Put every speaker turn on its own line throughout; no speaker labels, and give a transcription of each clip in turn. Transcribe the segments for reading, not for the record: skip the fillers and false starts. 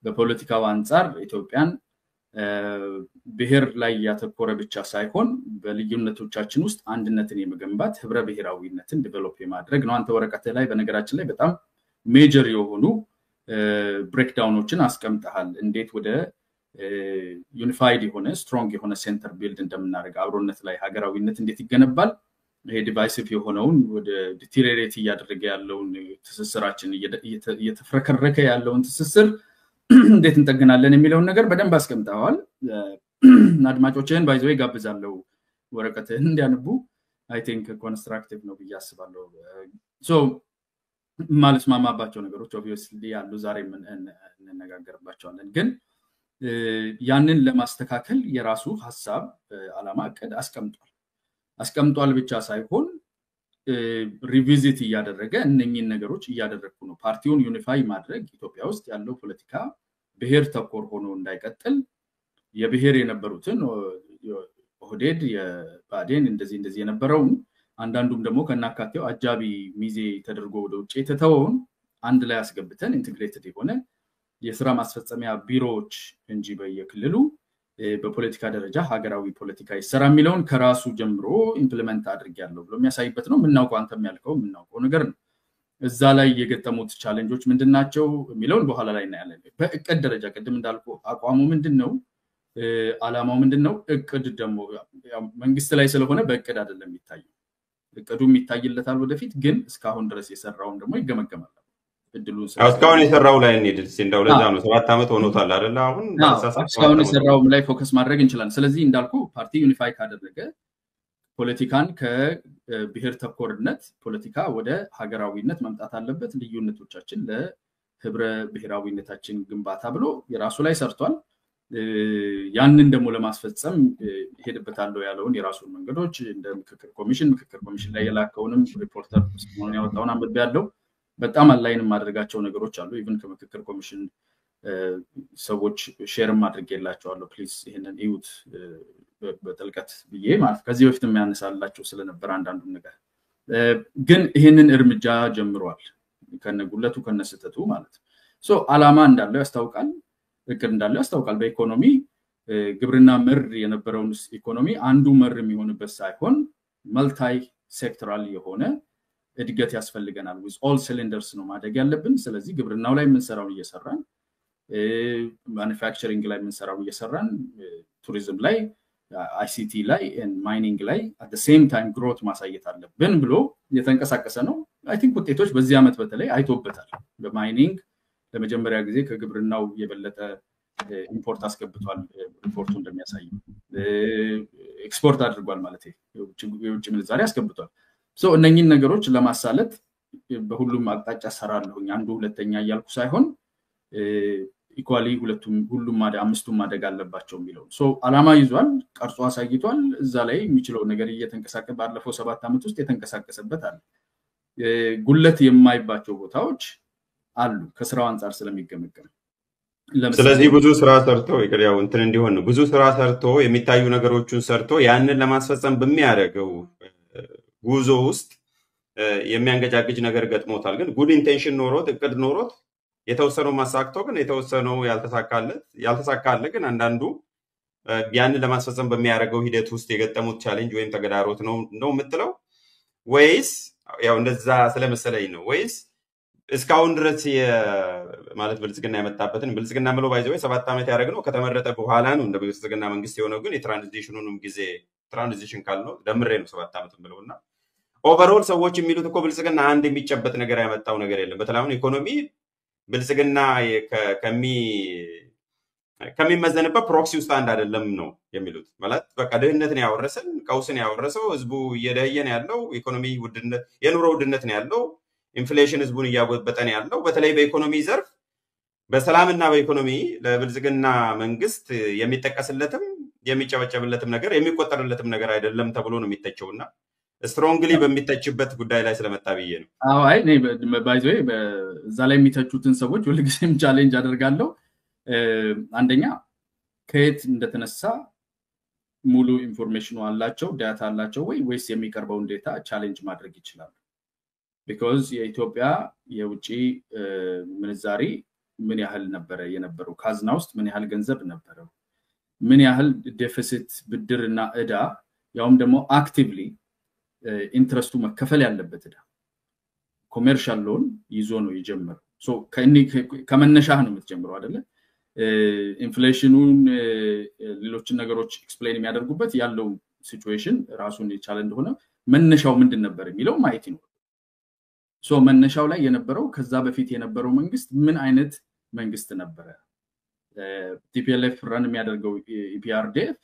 በፖለቲካው አንፃር ኢትዮጵያን ብሔር ላይ ያተኮረ ብቻ ሳይሆን በልዩነቶቻችን ውስጥ አንድነትን የመገንባት ህብረ ብሔራዊነትን ዲቨሎፕ የማድረግ ነው አንተ ወረቀት ላይ በነገራችን ላይ በጣም ሜጀር የሆኑ ብሬክዳውኖችን አስቀምጠሃል እንዴት ወደ ዩኒፋይድ የሆነ ስትሮንግ የሆነ ሴንተር ቢልድ እንደምናደርግ አብሮነት ላይ ሀገራዊነት እንዴት ይገነባል ይሄ ዲቫይሲቭ የሆነውን ወደ ዲቴሪዮሬት ያደረገ ያለውን ትስስራችን እየተፈረከረከ ያለውን ትስስር እንዴት እንጠግናለን የሚለውን ነገር በደንብ አስቀምጠዋል አድማጮችን ባይዘው ይጋብዛለው ወረቀትን እንዲያነቡ አይ ቲንክ ኮንስትራክቲቭ ነው በያስባለው ሶ ማለት ማማባቸው ነገሮች ኦብቪየስሊ ያሉ ዛሬ ምን እንነጋገርባቸዋለን ግን ያንን ለማስተካከል የራሱ ሐሳብ አላማ አቀድ አስቀምጧል ብቻ ሳይሆን ሪቪዚት ያደረገ እነኚህን ነገሮች ያደረኩ ነው ፓርቲውን ዩኒፋይ ማድረግ ኢትዮጵያ ውስጥ ያለው ፖለቲካ ብሔር ተኮር ሆኖ እንዳይቀጥል የብሔር የነበሩትን ኦህዴድ የባዴን እንደዚህ የነበረው አንዳንዱም ደግሞ ከናካቴው አጃቢ ሚዜ ተደርጎ ወደ ውጪ ተተወውን አንድ ላይ አስገብተን ኢንተግሬትድ የሆነ የሥራ ማስፈጸሚያ ቢሮዎች እንጂ በየክልሉ በፖለቲካ ደረጃ ሀገራዊ ፖለቲካ ይሰራ የሚለውን ከራሱ ጀምሮ ኢምፕሊመንት አድርጊያለሁ ብሎ የሚያሳይበት ነው ምንናውቀው አንተም ያልከው ምንናውቀው ነገር ነው እዛ ላይ የገጠሙት ቻሌንጆች ምንድናቸው የሚለውን በኋላ ላይ እናያለን በእቅድ ደረጃ ቀደም እንዳልኩ አቋሙ ምንድነው አላማው ምንድነው እቅድ ደግሞ መንግስት ላይ ስለሆነ በእቅድ አይደለም የሚታየው እቅዱም ይታይለታል ወደፊት ግን እስካሁን ድረስ የሰራውን ደግሞ ይገመገማል እድሉን
እስካሁን የሰራው ላይ እንዴት እንደው ለዛ ነው 7 አመት ሆኖታል አይደል አሁን
እስካሁን የሰራው ላይ ፎከስ ማድረግ እንችላለን ስለዚህ እንዳልኩ ፓርቲ ዩኒፋይ ካደረገ ፖለቲካን ከብሔር ተኮርነት ፖለቲካ ወደ ሀገራዊነት መምጣት አለበት ልዩነቶቻችን ለህብረ ብሔራዊነታችን ግንባታ ብሎ የራሱ ላይ ሰርቷል ያንን ደግሞ ለማስፈጸም ሄድበታለው ያለውን የራሱን መንገዶች እንደ ምክክር ኮሚሽን ላይ የላከውንም ሪፖርተር ስሞን ያወጣውን አንብቤ ያለው በጣም አላይንም ማድረጋቸው ነገሮች አሉ ኢቭን ከምክክር ኮሚሽን ሰዎች ሼር ማድረግላቸዋለሁ ፕሊዝ ይሄንን ይውት በጥልቀት ብዬ ማለት ከዚህ በፊት የሚያነሳላቸው ስለነበር አንዳንዱ ነገር ግን ይሄንን እርምጃ ጀምሯል ከነጉለቱ ከነስተቱ ማለት ሶ አላማ እንዳለው ያስታውቃል እቅድ እንዳለው ያስታውቃል በኢኮኖሚ ግብርና ምር የነበረውን ኢኮኖሚ አንዱ ምር የሚሆንበት ሳይሆን መልታይ ሴክተራል የሆነ እድገት ያስፈልገናል with all cylinders ነው ማደግ ያለብን ስለዚህ ግብርናው ላይ ምን ሰራው እየሰራን ማኑፋክቸሪንግ ላይ ምን ሰራው እየሰራን ቱሪዝም ላይ ICT ላይ and mining ላይ at the same time growth ማሳየት አለብን ብሎ የተንቀሳቀሰ ነው I think ውጤቶች በዚህ አመት በተለይ አይቶበታል በማይኒንግ ለመጀመሪያ ጊዜ ከግብርናው የበለጠ ኢምፖርት አስገብቷል ሪፖርቱ እንደሚያሳየው ኤክስፖርት አድርጓል ማለት የውጭ ምንዛሪ አስገብቷል ሶ እነኚህን ነገሮች ለማሳለጥ በሁሉም አቅጣጫ ሰራለሁኝ አንዱ ሁለተኛ ያልኩ ሳይሆን ኢኳሊ ሁሉም አምስቱም ማደግ አለባቸው የሚለው ሶ አላማ ይዟል ቀርጾ አሳይቷል እዛ ላይ የሚችለው ነገር እየተንቀሳቀሰ ባለፈው 7 አመት ውስጥ የተንቀሳቀሰበት አለ ጉለት የማይባቸው ቦታዎች አሉ ከስራው አንፃር ስለሚገመገም
ስለዚህ ብዙ ስራ ሰርቶ ያው እንትን እንዲሆን ነው ብዙ ስራ ሰርቶ የሚታዩ ነገሮችን ሰርቶ ያንን ለማስፈጸም በሚያደርገው ጉዞ ውስጥ የሚያንገጫግጭ ነገር ገጥሞታል ግን ጉድ ኢንቴንሽን ኖሮት እቅድ ኖሮት የተወሰነው ማሳክቶ ግን የተወሰነው ያልተሳካለ ግን አንዳንዱ ያንን ለማስፈጸም በሚያደርገው ሂደት ውስጥ የገጠሙት ቻሌንጅ ወይም ተገዳሮት ነው የምትለው ወይስ ያው እንደዛ ስለመሰለኝ ነው ወይስ እስካሁን ድረስ ማለት ብልጽግና የመጣበትን ብልጽግና ምሎ ባይዘው 7 አመት ያደረግነው ከተመረጠ በኋላ ነው እንደ ብልጽግና መንግስት የሆነው ግን የትራንዚሽኑንም ጊዜ ትራንዚሽን ካልነው ደምሬ ነው 7 አመት ብለውና ኦቨርኦል ሰዎች የሚሉት እኮ ብልጽግና አንድ የሚጨበጥ ነገር ያመጣው ነገር የለም በተላውን ኢኮኖሚ ብልጽግና ከሚመዘንበት ፕሮክሲ ውስጥ አንድ አይደለም ነው የሚሉት ማለት በቃ ድህነትን ያወረሰን ቀውስን ያወረሰው ህዝቡ እየደየነ ያለው ኢኮኖሚ ውድነት የኑሮ ውድነት ነው ያለው ኢንፍሌሽን ህዝቡን ያጎበጠን ያለው በተለይ በኢኮኖሚ ዘርፍ በሰላምና በኢኮኖሚ ለብልጽግና መንግስት የሚጠቀስለትም የሚጨበጨብለትም ነገር የሚቆጠርለትም ነገር አይደለም ተብሎ ነው የሚተቸውና ስትሮንግሊ በሚተችበት ጉዳይ ላይ ስለመጣ ብዬ ነው
አይ ነይ ባይዘይ በዛ ላይ የሚተቹትን ሰዎች ሁልጊዜም ቻሌንጅ አደርጋለሁ አንደኛ ከየት እንደተነሳ ሙሉ ኢንፎርሜሽኑ አላቸው ዳታ አላቸው ወይስ የሚቀርበውን ዳታ ቻሌንጅ ማድረግ ይችላል because የኢትዮጵያ የውጪ ምንዛሪ ምን ያህል ነበረ የነበረው ካዝና ውስጥ ምን ያህል ገንዘብ ነበረው ምን ያህል ዴፊሲት ብድርና ዕዳ ያውም ደግሞ አክቲቭሊ ኢንትረስቱ መከፈል ያለበት ዕዳ ኮመርሻል ሎን ይዞ ነው የጀመረው ሶ ከመነሻህ ነው የምትጀምረው አይደለ ኢንፍሌሽኑን ሌሎችን ነገሮች ኤክስፕሌን የሚያደርጉበት ያለው ሲቹዌሽን ራሱን የቻለ እንደሆነ መነሻው ምንድን ነበር የሚለው ማየት ነው ሶ መነሻው ላይ የነበረው ከዛ በፊት የነበረው መንግስት ምን አይነት መንግስት ነበረ ቲፒኤልኤፍ ረን የሚያደርገው ኢፒአርዲኤፍ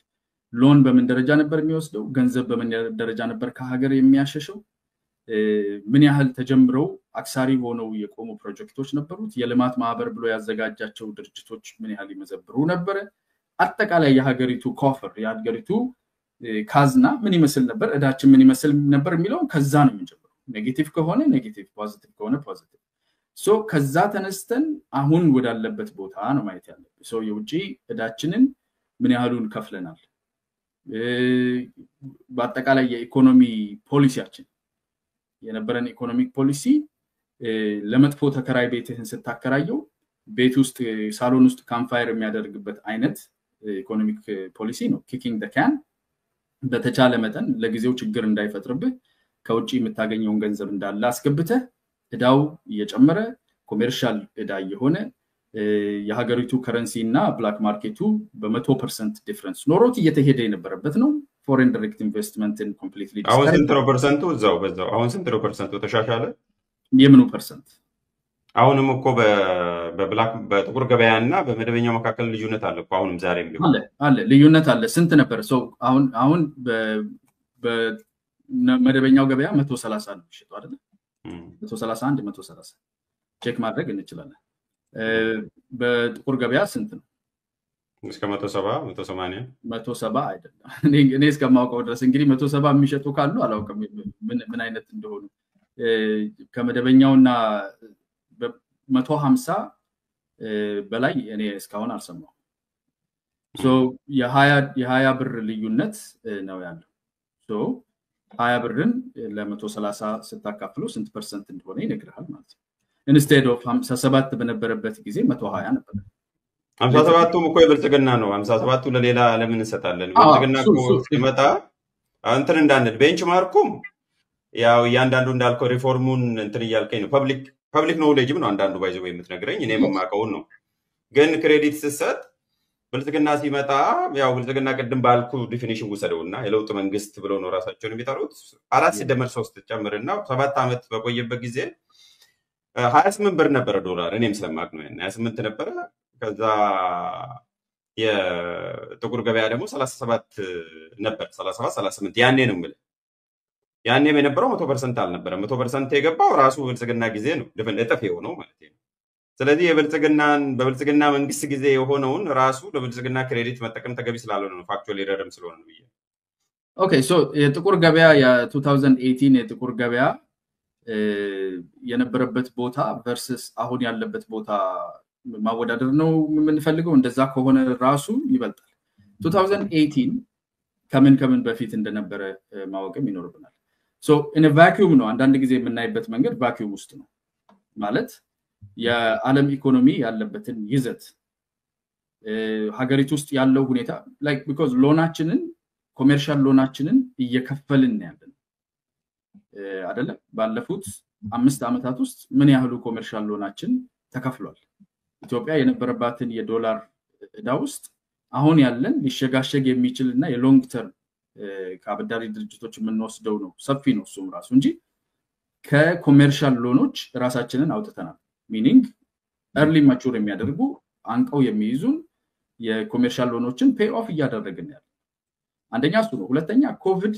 ሎን በምን ደረጃ ነበር የሚወስደው ገንዘብ በምን ደረጃ ነበር ከሀገር የሚያሸሸው ምን ያህል ተጀምረው አክሳሪ ሆነው የቆሙ ፕሮጀክቶች ነበሩት የልማት ማህበር ብሎ ያዘጋጃቸው ድርጅቶች ምን ያህል ይመዘብሩ ነበር አጠቃላይ የሀገሪቱ ኮፈር የሀገሪቱ ካዝና ምን ይመስል ነበር እዳችን ምን ይመስል ነበር የሚለው ከዛ ነው የምንጀምረው ኔጌቲቭ ከሆነ ኔጌቲቭ ፖዚቲቭ ከሆነ ፖዚቲቭ ሶ ከዛ ተነስተን አሁን ወዳለበት ቦታ ነው ማየት ያለብን ሶ የውጪ እዳችንን ምን ያህሉን ከፍለናል በአጠቃላይ የኢኮኖሚ ፖሊሲያችን የነበረን ኢኮኖሚክ ፖሊሲ ለመጥፎ ተከራይ ቤትህን ስታከራየው ቤት ውስጥ ሳሎን ውስጥ ካምፋየር የሚያደርግበት አይነት ኢኮኖሚክ ፖሊሲ ነው ኪኪንግ ዘ ካን በተቻለ መጠን ለጊዜው ችግር እንዳይፈጥርብህ ከውጪ የምታገኘውን ገንዘብ እንዳለ አስገብተህ እዳው እየጨመረ ኮመርሻል እዳ የሆነ የሀገሪቱ ከረንሲ እና ብላክ ማርኬቱ በ100% ዲፈረንስ ኖሮት እየተሄደ የነበረበት ነው ፎሬን ዳይሬክት ኢንቨስትመንትን ኮምፕሊትሊ
አሁን ስንት ነው ፐርሰንቱ በዛው አሁን ስንት ነው ፐርሰንቱ ተሻሻለ
የምኑ ፐርሰንት
አሁንም እኮ በብላክ በጥቁር ገበያና በመደበኛው መካከል ልዩነት አለ እኮ አሁንም ዛሬም ቢሆን
አለ ልዩነት አለ ስንት ነበር ሶ አሁን በመደበኛው ገበያ 130 ነው የሚሸጠው አይደል 131 130 ቼክ ማድረግ እንችላለን በጥቁር ገበያ ስንት ነው
እስከ 170 180
170 አይደለም እኔ እስከማውቀው ድረስ እንግዲህ 170 የሚሸጡ ካሉ አላውቅም ምን አይነት እንደሆኑ ከመደበኛውና 150 በላይ እኔ እስካሁን አልሰማው ሶ የ20 ብር ልዩነት ነው ያለው ሶ 20 ብርን ለ130 ስታካፍሉ ስንት ፐርሰንት እንደሆነ ይነግራል ማለት ነው ኢንስቴድ ኦፍ 57 በነበረበት ጊዜ 120 ነበር
57ቱም እኮ የብልጽግና ነው 57ቱ ለሌላ ለምን እንሰጣለን ብልጽግና እኮ ሲመጣ እንትን እንዳንል ቤንችማርኩም ያው ያንዳንዱ እንዳልከው ሪፎርሙን እንትን ይያልከኝ ነው ፐብሊክ ኖሌጅም ነው አንዳንዱ ባይዘው የምትነግረኝ እኔ የማውቀው ነው ግን ክሬዲት ሲሰጥ ብልጽግና ሲመጣ ያው ብልጽግና ቀደም ባልኩ ዲፊኒሽን ወሰደውና የለውጥ መንግስት ብሎ ነው ራሳቸውን የሚጠሩት 4 ሲደመር 3 ጨምርና 7 አመት በቆየበት ጊዜ 28 ብር ነበር ዶላር እኔም ስለማቅ ነው 28 ነበር ከዛ የጥቁር ገበያ ደግሞ 37 ነበር 37 38 ያኔ ነው ማለት ያኔ የነበረው 100% አልነበረ 100% የገባው ራሱ ብልጽግና ጊዜ ነው ድፍን እጥፍ የሆነው ማለት ነው ስለዚህ በብልጽግና መንግስት ጊዜ የሆነውን ራሱ ለብልጽግና ክሬዲት መጠቀም ተገቢ ስላልሆነ ነው ፋክቹዋሊ ረደም ስለሆነ ነው ብዬ
ኦኬ ሶ የጥቁር ገበያ የ2018 የጥቁር ገበያ የነበረበት ቦታ versus አሁን ያለበት ቦታ ማወዳደር ነው የምንፈልገው እንደዛ ከሆነ ራሱ ይበልጣል 2018 ከምን በፊት እንደነበረ ማወቅም ይኖርብናል ሶ in a vacuum ነው አንዳንድ ጊዜ የምናይበት መንገድ vacuum ውስጥ ነው ማለት የዓለም ኢኮኖሚ ያለበትን ይዘት ሀገሪቱ ውስጥ ያለው ሁኔታ like because ሎናችንን ኮመርሻል ሎናችንን እየከፈልን ያለን አይደለ ባለፉት 5 አመታት ውስጥ ምን ያህሉ ኮመርሻል ሎናችን ተከፍሏል ኢትዮጵያ የነበረባትን የዶላር ዕዳ ውስጥ አሁን ያለን ሊሸጋሸግ የሚችልና የሎንግ ተርም ከአበዳሪ ድርጅቶች የምንወስደው ነው ሰፊ ነው እሱም ራሱ እንጂ ከኮመርሻል ሎኖች ራሳችንን አውጥተናል ሚኒንግ early mature የሚያደርጉ አንቀው የሚይዙን የኮመርሻል ሎኖችን ፔይ ኦፍ እያደረግን ያለ አንደኛ እሱ ነው ሁለተኛ ኮቪድ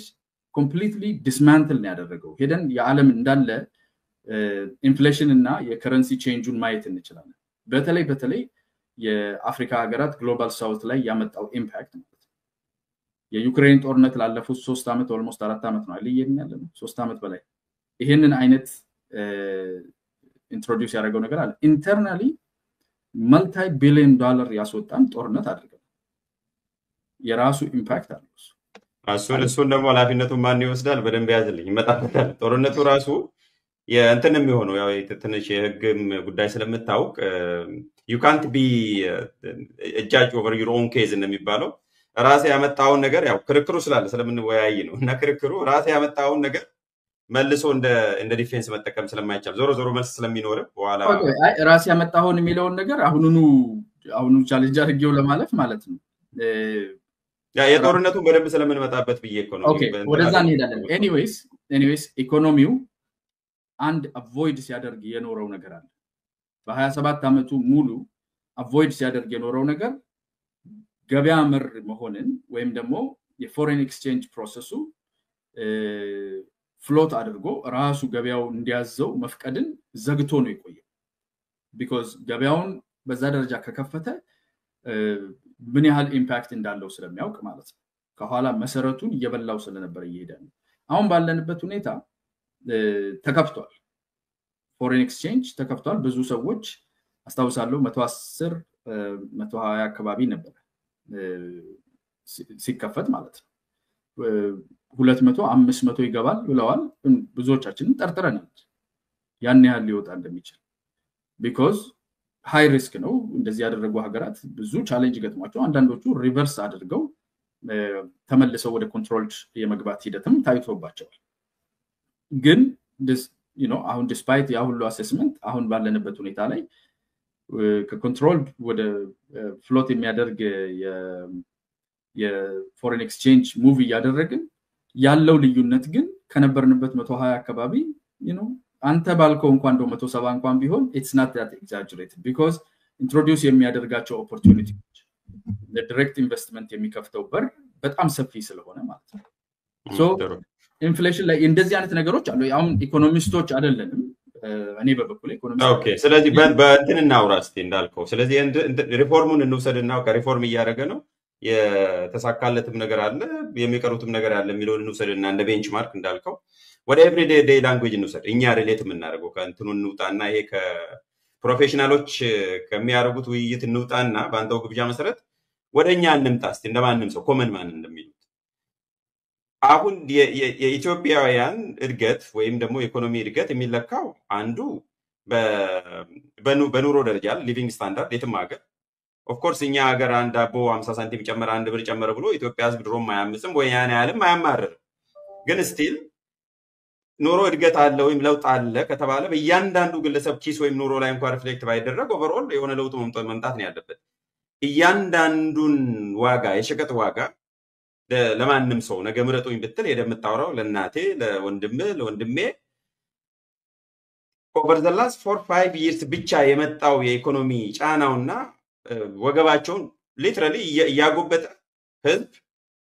completely dismantle ያደረገው ሄደን የዓለም እንዳለ ኢንፍሌሽን እና የከረንሲ ቼንጁን ማየት እንችላለን በተለይ የአፍሪካ ሀገራት ግሎባል ሳውት ላይ ያመጣው ኢምፓክት ማለት የዩክሬን ጦርነት ላለፉት 3 አመት ኦልሞስት 4 አመት ነው አይልየኝ ያለው 3 አመት በላይ ይሄንን አይነት ኢንትሮዲዩስ ያደረገው ነገር አለ ኢንተርናሊ መልቲ ቢሊየን ዶላር ያስወጣን ጦርነት አድርገን የራሱ ኢምፓክት አለው
እሱን ደግሞ ኃላፊነቱን ማን ይወስዳል በደንብ ያዝልኝ መጣፈታል ጦርነቱ ራሱ የእንትን የሚሆነው ያው ትንሽ የህግም ጉዳይ ስለምታውቅ ዩ ካንት ቢ ጃጅ ኦቨር ዩር ኦን ኬዝ እንደሚባለው ራሴ ያመጣውን ነገር ያው ክርክሩ ስላለ ስለምንወያይ ነው እና ክርክሩ ራሴ ያመጣውን ነገር መልሶ እንደ ዲፌንስ መጠቀም ስለማይቻል ዞሮ ዞሮ መልስ ስለሚኖር በኋላ
ራሴ ያመጣውን የሚለውን ነገር አሁኑ ቻሌንጅ አድርጌው ለማለፍ ማለት ነው።
የጦርነቱን በደንብ ስለምንመጣበት ብዬ እኮ ነው።
ወደዛ እንሄዳለን። ኤኒዌይስ ኢኮኖሚው አንድ አቮይድ ሲያደርግ የኖረው ነገር አለ። በ27 ዓመቱ ሙሉ አቮይድ ሲያደርግ የኖረው ነገር ገበያ መር መሆንን ወይም ደግሞ የፎሬን ኤክስቼንጅ ፕሮሰሱ ፍሎት አድርጎ ራሱ ገበያው እንዲያዘው መፍቀድን ዘግቶ ነው የቆየው። ቢኮዝ ገበያውን በዛ ደረጃ ከከፈተ ምን ያህል ኢምፓክት እንዳለው ስለሚያውቅ ማለት ነው። ከኋላ መሰረቱን እየበላው ስለነበር እየሄደ ነው። አሁን ባለንበት ሁኔታ ተከፍቷል። ፎሬን ኤክስቼንጅ ተከፍቷል። ብዙ ሰዎች አስታውሳለሁ 110 120 አካባቢ ነበር ሲከፈት ማለት ነው። 200 500 ይገባል ብለዋል። ብዙዎቻችንን ጠርጥረናል ያን ያህል ሊወጣ እንደሚችል። ቢኮዝ ሃይ ሪስክ ነው። እንደዚህ ያደረጉ ሀገራት ብዙ ቻሌንጅ ገጥሟቸው አንዳንዶቹ ሪቨርስ አድርገው ተመልሰው ወደ ኮንትሮልድ የመግባት ሂደትም ታይቶባቸዋል። ግን አሁን ዲስፓይት ያ ሁሉ አሴስመንት አሁን ባለንበት ሁኔታ ላይ ከኮንትሮልድ ወደ ፍሎት የሚያደርግ የፎሬን ኤክስቼንጅ ሙቭ እያደረግን ያለው ልዩነት ግን ከነበርንበት 120 አካባቢ አንተ ባልከው እንኳን እንደው 170 እንኳን ቢሆን it's not that exaggerated because introduce የሚያደርጋቸው ኦፖርቹኒቲዎች ለዳይሬክት ኢንቨስትመንት የሚከፍተው በር በጣም ሰፊ ስለሆነ ማለት ነው። ሶ ኢንፍሌሽን ላይ እንደዚህ አይነት ነገሮች አሉ። አሁን ኢኮኖሚስቶች አይደለንም እኔ በበኩሌ ኢኮኖሚስት።
ኦኬ ስለዚህ በእንትን እናውራ እስቲ እንዳልከው። ስለዚህ ሪፎርሙን እንውሰድና ከሪፎርም እያደረገ ነው የተሳካለትም ነገር አለ የሚቀሩትም ነገር አለ የሚለውን እንውሰድና እንደ ቤንችማርክ እንዳልከው ወደ ኤቭሪዴ ዴይ ላንጉዌጅ እንውሰድ። እኛ ሪሌት የምናደርገው ከእንትኑ እንውጣና ይሄ ከፕሮፌሽናሎች ከሚያደርጉት ውይይት እንውጣና በአንተው ግብዣ መሰረት ወደኛ እንምጣ እስቲ እንደማንም ሰው ኮመን ማን እንደሚሉት። አሁን የኢትዮጵያውያን እድገት ወይም ደግሞ ኢኮኖሚ እድገት የሚለካው አንዱ በኑሮ ደረጃ ሊቪንግ ስታንዳርድ የትም ሀገር ኦፍኮርስ እኛ ሀገር አንድ ዳቦ 50 ሳንቲም ጨመረ 1 ብር ጨመረ ብሎ ኢትዮጵያ ህዝብ ድሮም አያምጽም ወይ ያን ያህልም አያማርርም። ግን ስቲል ኑሮ እድገት አለ ወይም ለውጥ አለ ከተባለ በእያንዳንዱ ግለሰብ ኪስ ወይም ኑሮ ላይ እንኳን ሪፍሌክት ባይደረግ ኦቨርኦል የሆነ ለውጥ መምጣት ነው ያለበት። እያንዳንዱን ዋጋ የሸቀጥ ዋጋ ለማንም ሰው ነገ ምረጡኝ ብትል የምታወራው ለእናቴ ለወንድሜ ኦቨር ዘ ላስት 4-5 years ብቻ የመጣው የኢኮኖሚ ጫናውና ወገባቸውን ሊትራሊ እያጎበጠ ህዝብ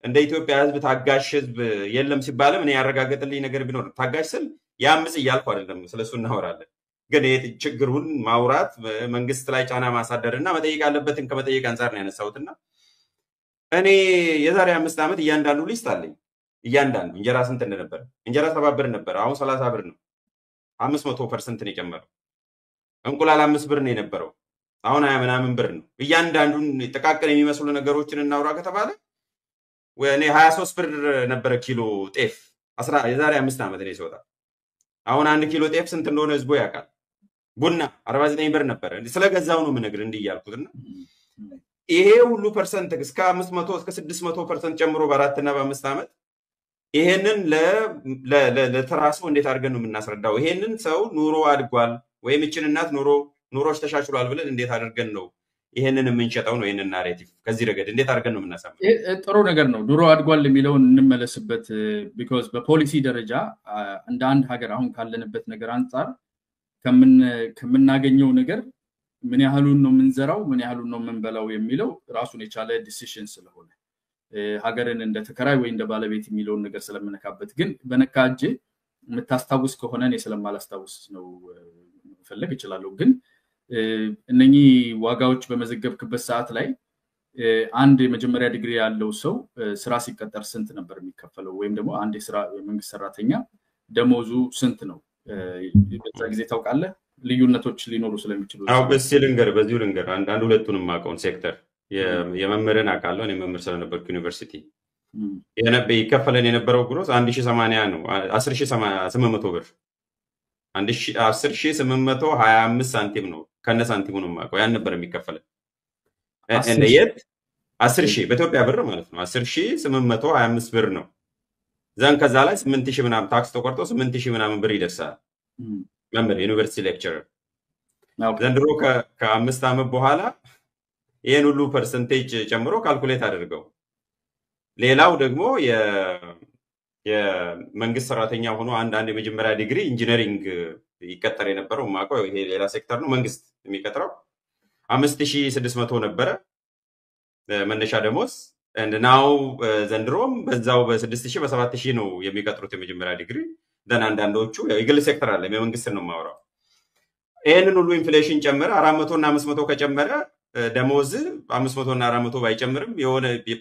እንደ ኢትዮጵያ ህዝብ ታጋሽ ህዝብ የለም ሲባል ምን ያረጋግጥልኝ ነገር ቢኖር ታጋሽ ስል ያምጽ እያልኩ አይደለም ስለሱ እናወራለን። ግን ችግሩን ማውራት መንግስት ላይ ጫና ማሳደርና መጠየቅ ያለበትን ከመጠየቅ አንፃር ነው ያነሳሁትና እኔ የዛሬ 5 ዓመት እያንዳንዱ ሊስት አለኝ። እያንዳንዱ እንጀራ ስንት እንደነበር እንጀራ 7 ብር ነበር፣ አሁን 30 ብር ነው። 500% ነው የጨመረው። እንቁላል 5 ብር ነው የነበረው፣ አሁን 20 ምናምን ብር ነው። እያንዳንዱን ጥቃቅን የሚመስሉ ነገሮችን እናውራ ከተባለ ወኔ 23 ብር ነበር ኪሎ ጤፍ የዛሬ 5 ዓመት ነው ሲወጣ። አሁን 1 ኪሎ ጤፍ ስንት እንደሆነ ህዝቡ ያውቃል። ቡና 49 ብር ነበር። ስለገዛው ነው ምነግር እንዲያልኩትና ይሄ ሁሉ ፐርሰንት እስከ 500 እስከ 600% ጨምሮ በ4 እና በ5 ዓመት ይሄንን ለተራሱ እንዴት አድርገን ነው የምናስረዳው? ይሄንን ሰው ኑሮ አድጓል ወይም እቺን እናት ኑሮች ተሻሽሏል ብለን እንዴት አድርገን ነው ይሄንን የምንሸጠው ነው? ይሄንን ናሬቲቭ ከዚህ ረገድ እንዴት አድርገን ነው የምናሳምነው?
ጥሩ ነገር ነው። ኑሮ አድጓል የሚለውን እንመለስበት። ቢኮዝ በፖሊሲ ደረጃ እንደ አንድ ሀገር አሁን ካለንበት ነገር አንፃር ከምናገኘው ነገር ምን ያህሉን ነው የምንዘራው ምን ያህሉን ነው የምንበላው የሚለው ራሱን የቻለ ዲሲሽን ስለሆነ ሀገርን እንደ ተከራይ ወይ እንደ ባለቤት የሚለውን ነገር ስለምነካበት ግን በነካጄ የምታስታውስ ከሆነ እኔ ስለማላስታውስ ነው ፈልግ ይችላል። ግን እነኚህ ዋጋዎች በመዘገብክበት ሰዓት ላይ አንድ የመጀመሪያ ዲግሪ ያለው ሰው ስራ ሲቀጠር ስንት ነበር የሚከፈለው ወይም ደግሞ አንድ የመንግስት ሰራተኛ ደሞዙ ስንት ነው በዛ ጊዜ ታውቃለህ? ልዩነቶች ሊኖሩ ስለሚችሉ
በዚህ ልንገር አንድ ሁለቱንም አቀውን ሴክተር የመምህርን አቃለው እኔ መምህር ስለነበርኩ ዩኒቨርሲቲ ይከፈለን የነበረው ግሮስ 1080 ነው 10800 ብር 10,825 ሳንቲም ነው ከነ ሳንቲሙ ነው የማውቀው ያን ነበር የሚከፈለው
10
የት 10,000 በኢትዮጵያ ብር ማለት ነው 10,825 ብር ነው ዘን ከዛ ላይ 8,000 ምናምን ታክስ ተቆርጦ 8,000 ምናምን ብር ይደርሳል መምህር ዩኒቨርሲቲ ሌክቸረር ዘንድሮ ከ5 ዓመት በኋላ ይሄን ሁሉ ፐርሰንቴጅ ጨምሮ ካልኩሌት አድርገው ሌላው ደግሞ የመንግስት ሰራተኛ ሆኖ አንድ የመጀመሪያ ዲግሪ ኢንጂነሪንግ ይቀጠር የነበረው ማቆ ይሄ ሌላ ሴክተር ነው መንግስት የሚቀጥረው 5,600 ነበረ መነሻ ደሞዝ and now ዘንድሮም በዛው በ6,000 በ7,000 ነው የሚቀጥሩት የመጀመሪያ ዲግሪ ደን አንዳንዶቹ የግል ሴክተር አለ የመንግስት ነው ማውራው ይሄንን ሁሉ ኢንፍሌሽን ጨመረ 400 እና 500 ከጨመረ ደሞዝ 500 እና 400 ባይጨምርም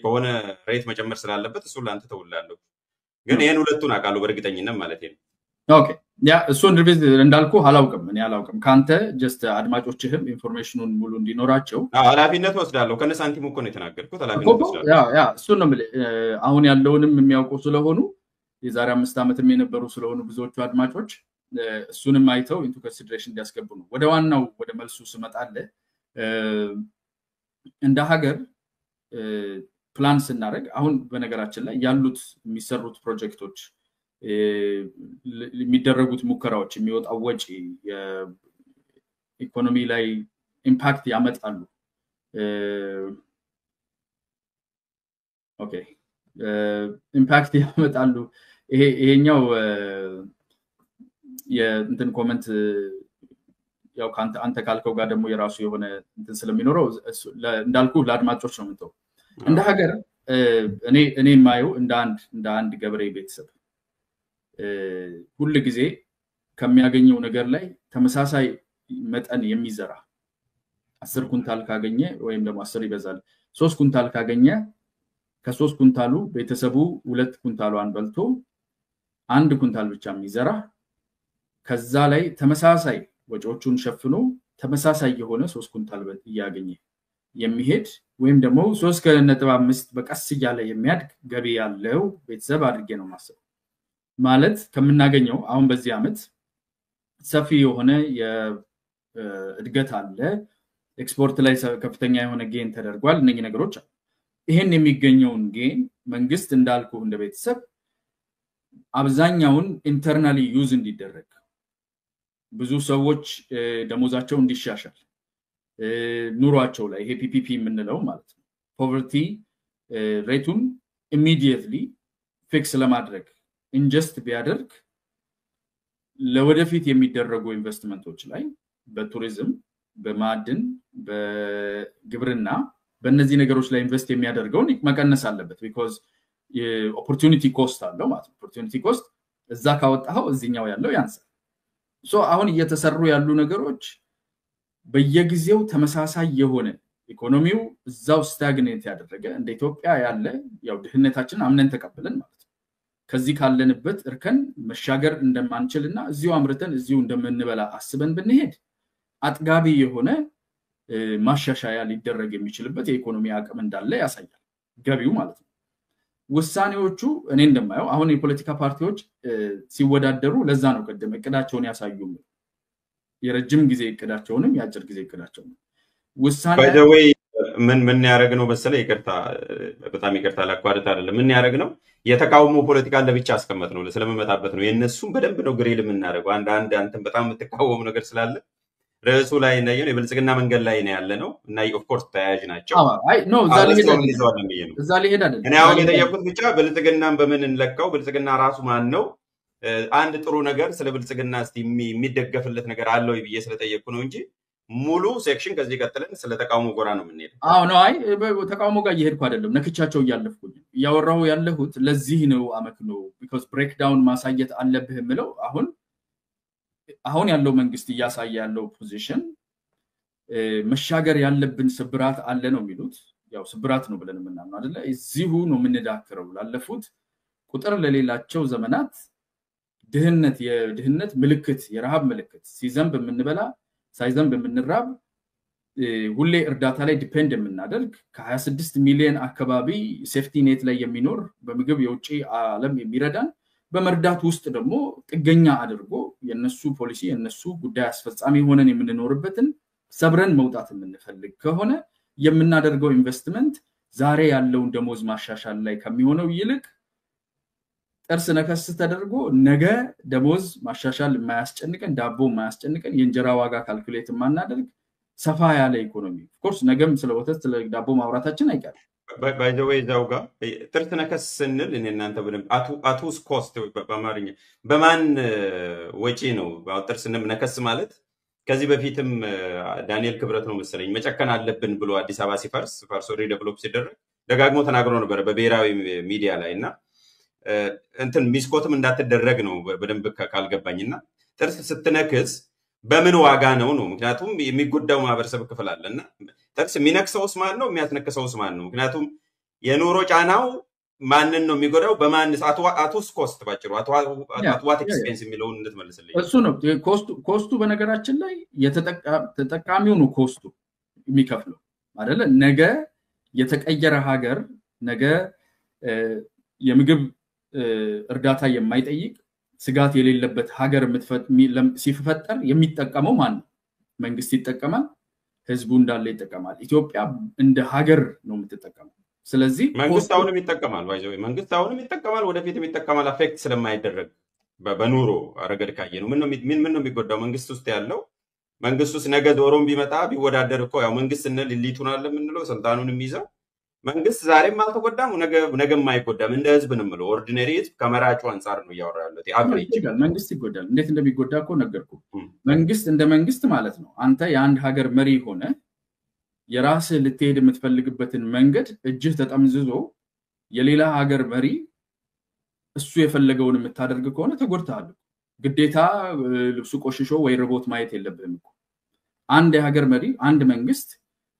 በሆነ ሬት መጨመር ስላለበት እሱ ላንተ ተውላለሁ ግን ይሄን ሁለቱን አቃሉ በርግጠኝነት ማለት ነው
ኦኬ ያ እሱን ሪቪዝ እንዳልኩ አላውቅም ካንተ ጀስት አድማጮችህም ኢንፎርሜሽኑን ሙሉ እንዲኖራቸው
ኃላፊነት ወስዳለሁ ከነ ሳንቲሙ እኮ ነው የተናገርኩት ኃላፊነት ወስዳለሁ
ያ እሱን ነው አሁን ያለውንም የሚያውቁ ስለሆኑ የዛሬ 5 ዓመትም የነበሩ ስለሆኑ ብዙዎቹ አድማጮች እሱንም አይተው ኢንቱ ኮንሲደሬሽን እንዲያስገቡ ነው ወደ ዋናው ወደ መልሱ ስመጣለ እንደ ሀገር ፕላን ስናደርግ አሁን በነገራችን ላይ ያሉት የሚሰሩት ፕሮጀክቶች የሚደረጉት ሙከራዎች የሚወጣው ወጪ የኢኮኖሚ ላይ ኢምፓክት ያመጣሉ ኦኬ ኢምፓክት ያመጣሉ ይሄኛው የእንትን ኮሜንት ያው አንተ ካልከው ጋር ደግሞ የራሱ የሆነ እንትን ስለሚኖረው እንዳልኩ ለአድማጮች ነው ምንተው እንደ ሀገር እኔ ማየው እንደ አንድ ገበሬ ቤተሰብ ሁሉ ጊዜ ከሚያገኘው ነገር ላይ ተመሳሳይ መጠን የሚዘራ 10 ኩንታል ካገኘ ወይም ደግሞ 10 ይበዛል 3 ኩንታል ካገኘ ከ3 ኩንታሉ ቤተሰቡ 2 ኩንታሏን በልቶ 1 ኩንታል ብቻ የሚዘራ ከዛ ላይ ተመሳሳይ ወጪዎቹን ሸፍኖ ተመሳሳይ የሆነ 3 ኩንታል ያገኘ የሚሄድ ወይም ደግሞ 3.5 በቀስ ያለ የሚያድግ ገቢ ያለው ቤተሰብ አድርጌ ነው ማሰብ ማለት ከምናገኘው አሁን በዚህ አመት ሰፊ የሆነ የእድገት አለ ኤክስፖርት ላይ ከፍተኛ የሆነ ጌን ተደርጓል እነኚህ ነገሮች ይሄን የሚገኘውን ጌን መንግስት እንዳልኩ እንደ ቤተሰብ አብዛኛውን ኢንተርናሊ ዩዝ እንዲደረግ ብዙ ሰዎች ደሞዛቸው እንዲሻሻል ኑሯቸው ላይ ይሄ ፒፒፒ የምንለው ማለት ነው ፖቨርቲ ሬቱን ኢሚዲየትሊ ፊክስ ለማድረግ ኢንጀስት ቢያደርግ ለወደፊት የሚደረጉ ኢንቨስትመንቶች ላይ በቱሪዝም በማዕድን በግብርና በእነዚህ ነገሮች ላይ ኢንቨስት የሚያደርገውን መቀነስ አለበት because ኦፖርቹኒቲ ኮስት አለው ማለት ነው ኦፖርቹኒቲ ኮስት እዛ ካወጣው እዚህኛው ያለው ያንሳል ሶ አሁን እየተሰሩ ያሉ ነገሮች በየጊዜው ተመሳሳይ የሆነ ኢኮኖሚው እዛው ስታግኔት ያደረገ እንደ ኢትዮጵያ ያለ ያው ድህነታችን አምነን ተቀበለን ማለት ነው ከዚህ ካለንበት እርከን መሻገር እንደማንችልና እዚሁ አምርተን እዚሁ እንደምንበላ አስበን ብንሄድ አጥጋቢ የሆነ ማሻሻያ ሊደረግ የሚችልበት የኢኮኖሚ አቅም እንዳለ ያሳያል ገቢው ማለት ነው ውሳኔዎቹ እኔ እንደማየው አሁን የፖለቲካ ፓርቲዎች ሲወዳደሩ ለዛ ነው ቀደም እቅዳቸውን ያሳዩም የረጅም ጊዜ እቅዳቸውንም ያጭር ጊዜ እቅዳቸውንም ውሳኔ
by the way ምን ያረግ ነው በሰለ ይቅርታ በጣም ይቅርታ ላቋርጥ አይደለም ምን ያረግ ነው የተቃውሞ ፖለቲካ ለብቻ አስቀመጥ ነው ስለመመጣበት ነው የነሱም በደንብ ነው ግሬል የምናደርገው አንተም በጣም የምትቃወሙ ነገር ስላለ ርዕሱ ላይ ነው የብልጽግና መንገድ ላይ ነው ያለ ነው እና ኦፍ ኮርስ ተያያዥ ናቸው
አይ ኖ እዛ ላይ ሄዳለ
እኔ አሁን የጠየቁት ብቻ ብልጽግናን በምን እንለካው ብልጽግና ራሱ ማን ነው አንድ ጥሩ ነገር ስለ ብልጽግና እስቲ የሚደገፍለት ነገር አለው ብዬ ስለጠየቁ ነው እንጂ ሙሉ ሴክሽን ከዚህ ቀጥለን ስለ ተቃውሞ ጎራ ነው የምንሄደው
አዎ ነው አይ ተቃውሞ ጋር እየሄድኩ አይደለም ነክቻቸው ያለፍኩኝ ያወራው ያለሁት ለዚህ ነው አመክኖ because breakdown ማሳየት አለብህ ምለው አሁን ያለው መንግስት እያሳየ ያለው ፖዚሽን መሻገር ያለብን ስብራት አለ ነው የሚሉት ያው ስብራት ነው ብለን ምናምን አይደለ እዚሁ ነው የምንዳክረው ላለፉት ቁጥር ለሌላቸው ዘመናት የድህነት ምልክት የረሃብ ምልክት ሲዘንብ የምንበላ ሳይዘንብ የምንራብ ሁሌ እርዳታ ላይ ዲፔንድ የምናደርግ ከ26 ሚሊዮን አካባቢ ሴፍቲ ኔት ላይ የሚኖር በምግብ የውጪ ዓለም የሚረዳን በመርዳት ውስጥ ደግሞ ጥገኛ አድርጎ የነሱ ፖሊሲ የነሱ ጉዳይ አስፈጻሚ ሆነን የምንኖርበትን ሰብረን መውጣት የምንፈልግ ከሆነ የምናደርገው ኢንቨስትመንት ዛሬ ያለውን ደሞዝ ማሻሻል ላይ ከሚሆነው ይልቅ ጥርስ ነከስ ተደርጎ ነገ ደሞዝ ማሻሻል የማያስጨንቀን ዳቦ የማያስጨንቀን የእንጀራ ዋጋ ካልኩሌት ማናደርግ ሰፋ ያለ ኢኮኖሚ ኦፍ ኮርስ ነገም ስለ ወተት ስለ ዳቦ ማውራታችን አይቀርም
ባይ ዘ ዌይ ዛው ጋር ጥርስ ነከስ ስንል እኔ እናንተ በደንብ አቱስ ኮስት በአማርኛ በማን ወጪ ነው ጥርስ ነከስ ማለት ከዚህ በፊትም ዳንኤል ክብረት ነው መሰለኝ መጨከን አለብን ብሎ አዲስ አበባ ሲፈርስ ፈርሶ ሪዴቨሎፕ ሲደረግ ደጋግሞ ተናግሮ ነበር በብሔራዊ ሚዲያ ላይና እንትን ሚስኮትም እንዳትደረግ ነው በደንብ ካልገባኝና ጥርስ ስትነክስ በምን ዋጋ ነው ምክንያቱም የሚጎዳው ማህበረሰብ ክፍል አለና ጥርስ የሚነክሰውስ ማን ነው የሚያስነክሰውስ ማን ነው ምክንያቱም የኑሮ ጫናው ማንን ነው የሚጎዳው በማንስ አቱስ ኮስት ባጭሩ አትዋት ኤክስፔንስ የሚለውን እንድትመልስልኝ
እሱ ነው ኮስቱ በነገራችን ላይ ተጠቃሚው ነው ኮስቱ የሚከፍለው አይደለ ነገ የተቀየረ ሀገር ነገ የምግብ እርዳታ የማይጠይቅ ስጋት የሌለበት ሀገር ሲፈጠር የሚጠቀመው ማን ነው መንግስት ይጠቀማል ህዝቡ እንዳለ ይጠቀማል ኢትዮጵያ እንደ ሀገር ነው የምትጠቀመው ስለዚህ
መንግስታውንም ይጠቀማል ባይዘው መንግስታውንም ይጠቀማል ወደፊትም ይጠቀማል አፌክት ስለማይደረግ በኑሮ አረገድ ካየ ነው ምን ነው የሚጎዳው መንግስት ውስጥ ያለው መንግስት ውስጥ ነገ ዶሮም ቢመጣ ቢወዳደር እኮ ያው መንግስት እንል ሊቱናል ምንለው ስልጣኑንም ይዘው መንግስት ዛሬም አልተጎዳም ነገም አይጎዳም እንደ ህዝብ ነው ማለት ኦርዲነሪ ህዝብ ከመራጩ አንፃር ነው ያወራ ያለው አቨሬጅ
መንግስት ይጎዳል እንዴት እንደሚጎዳ እኮ ነገርኩ መንግስት እንደ መንግስት ማለት ነው አንተ የአንድ ሀገር መሪ ሆነ የራስ ልትሄድ የምትፈልግበትን መንገድ እጅህ ተጠምዝዞ የሌላ ሀገር መሪ እሱ የፈለገውን የምታደርግ ከሆነ ተጎድተሃል ግዴታ ልብሱ ቆሽሾ ወይ ሮቦት ማየት የለብህም እኮ አንድ የሀገር መሪ አንድ መንግስት